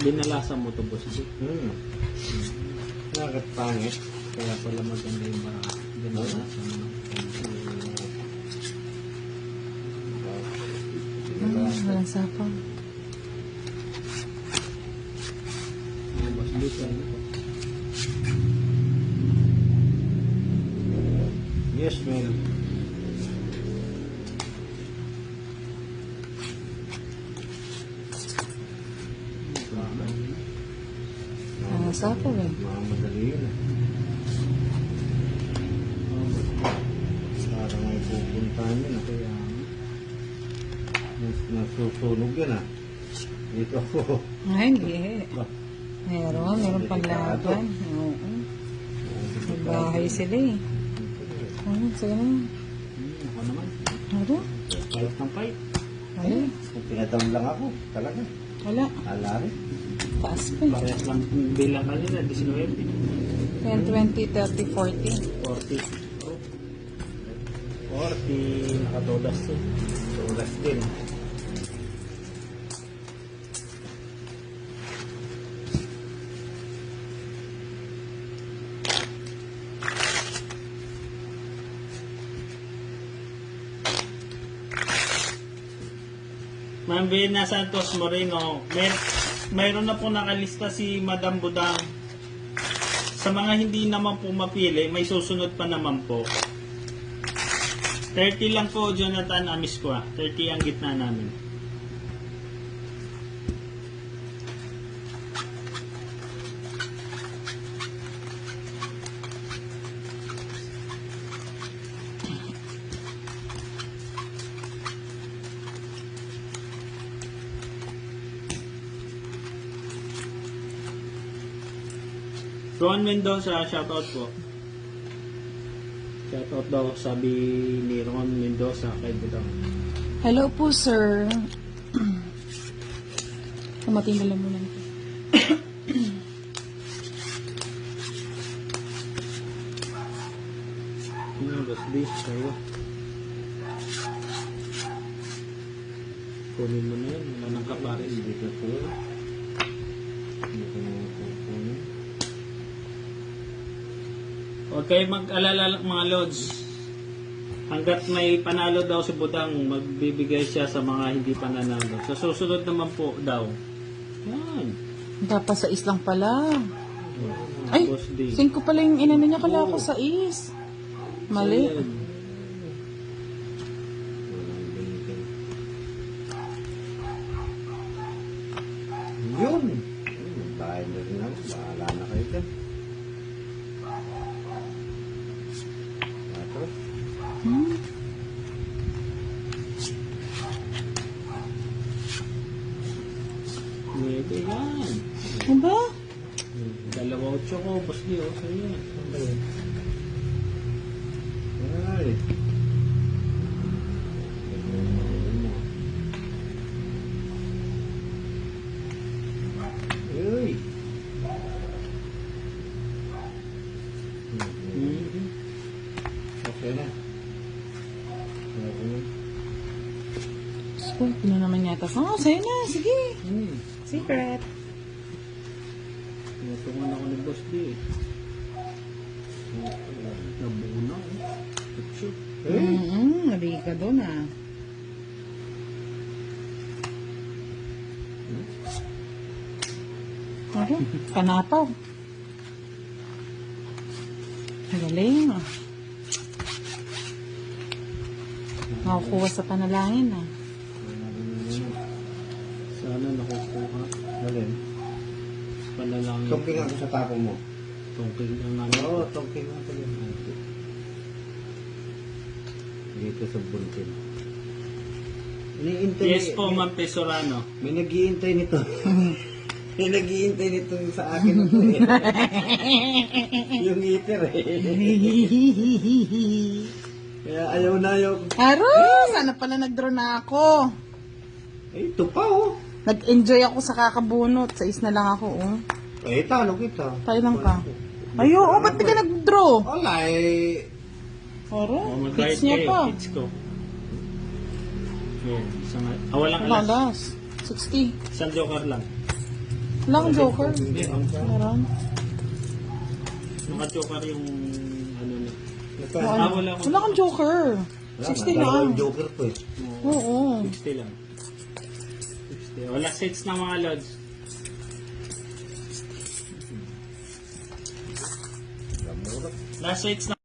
Dinalasan mo to, boss. Bakit pangit? Kaya pala maganda yung baka. Dinalasan mo. Walang sapang. Boss, dito. Yes, man. Walang sapang eh. Madali yun eh. Parang may pupuntahan yun. Kaya nasusunog yan ah. Dito ako. Ay, hindi. Meron pang laban. Oo. May bahay sila eh. Ano, sige na. Ako naman. Ano? Palit ng pipe. Ay, Pinatam lang ako. Talaga. wala. Ala rin. Taas pa eh. Parehas lang bilang kanina, 19. 10, 20, 30, 40. 40. Oh. 40. Nakatodas to. Tulas din. Ma'am Vina Santos Moreno, mayroon na po nakalista si Madam Budang. Sa mga hindi naman po mapili, may susunod pa naman po. 30 lang po, Jonathan Amisqua. 30 ang gitna namin. Ron Mendoza, shoutout po. Shoutout daw, sabi ni Ron Mendoza kay Budang. Hello po, sir. Kumating na lang muna ito. Boss B, kayo. Kunin mo na yun, wala nang kapares. Dito po. Dito na kukunin. Huwag kayo mag-alala mga lods. Hanggat may panalo daw si Budang, magbibigay siya sa mga hindi pa nanalo. Sa susunod naman po daw. Yan. Dapat sa is lang pala. Ay, Boss D. 5 pala yung inano niya, kala ko sa is. Mali. Ayan. Walang binigay. Yun! Magbahay na rin ako. Bahala na kayo dyan. Tapos, Pwede yan. Ano ba? 2.8 ko, Boss D. Oh, sa'yo yan. ay. Uy! Mhm. Okay na. Okay na. So, ano naman yata? Oh, sa'yo na. Sige. Hmm. Secret. Tinatungan ako ni Boss D. Nabuo na. Picture. Nabigay ka doon ah. Okay. Panapaw. Galing ah. Nakukuha sa panalangin ah. Sana nakukuha. Alin? Panalangin. Tungking ako sa tapo mo. Tungking ang namin. Oo, tungking ako yun. Dito sa buntin. Iniintay. Yes po, Ma'am Pesorano. May nag-iintay nito. May nag-iintay nito sa akin ito eh. Yung heater eh. Kaya ayaw na ayaw. Aro! Sana pala nag-draw na ako. Eh, ito pa oh. Nag-enjoy ako sa kakabunot. Sa is na lang ako oh. Eh, talo kita. Tayo lang ka. Ay, oo, ba't di ka nag-draw? Wala eh. Aro, Oh, hits mag-right niya kayo. pa. Hits ko. Yan. Walang Wala, alas. alas. 60. Isang joker lang. Wala kang joker. Meron. Meron. Naka-choker yung ano na. Wala akong Wala kang joker. 60 lang. Joker po eh. Oo. 60 lang. 60. Wala sets ng mga lods. Last sets na